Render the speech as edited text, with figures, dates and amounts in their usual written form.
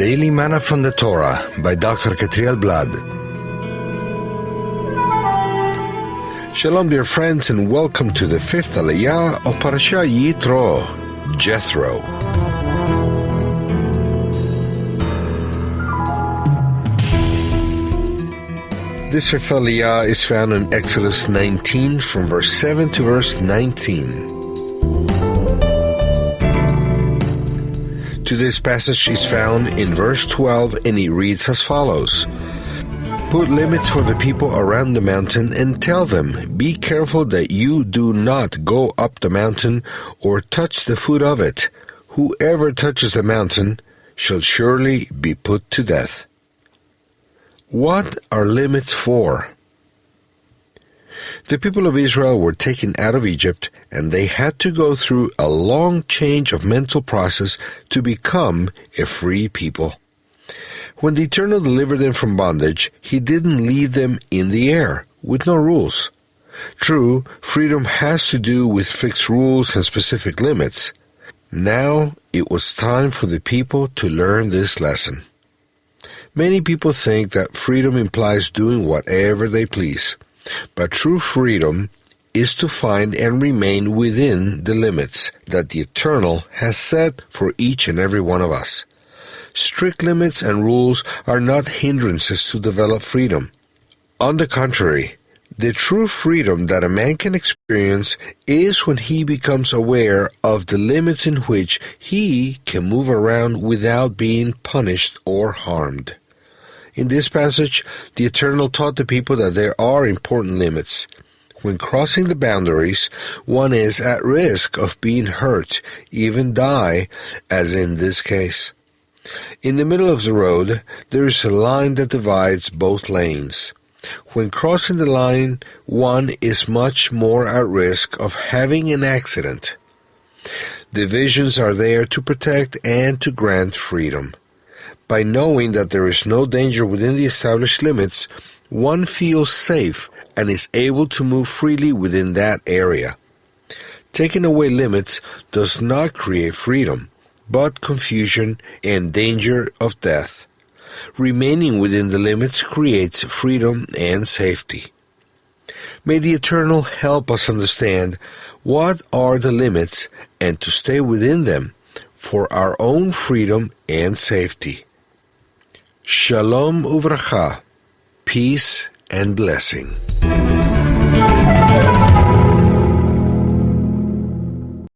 Daily Manna from the Torah by Dr Ketriel Blad. Shalom, dear friends, and welcome to the fifth aliyah of Parashat Yitro, Jethro. This fifth aliyah is found in Exodus 19 from verse 7 to verse 19. Today's passage is found in verse 12, and it reads as follows. Put limits for the people around the mountain and tell them, be careful that you do not go up the mountain or touch the foot of it. Whoever touches the mountain shall surely be put to death. What are limits for? The people of Israel were taken out of Egypt, and they had to go through a long change of mental process to become a free people. When the Eternal delivered them from bondage, He didn't leave them in the air, with no rules. True, freedom has to do with fixed rules and specific limits. Now it was time for the people to learn this lesson. Many people think that freedom implies doing whatever they please. But true freedom is to find and remain within the limits that the Eternal has set for each and every one of us. Strict limits and rules are not hindrances to develop freedom. On the contrary, the true freedom that a man can experience is when he becomes aware of the limits in which he can move around without being punished or harmed. In this passage, the Eternal taught the people that there are important limits. When crossing the boundaries, one is at risk of being hurt, even die, as in this case. In the middle of the road, there is a line that divides both lanes. When crossing the line, one is much more at risk of having an accident. Divisions are there to protect and to grant freedom. By knowing that there is no danger within the established limits, one feels safe and is able to move freely within that area. Taking away limits does not create freedom, but confusion and danger of death. Remaining within the limits creates freedom and safety. May the Eternal help us understand what are the limits and to stay within them for our own freedom and safety. Shalom uvracha, peace and blessing.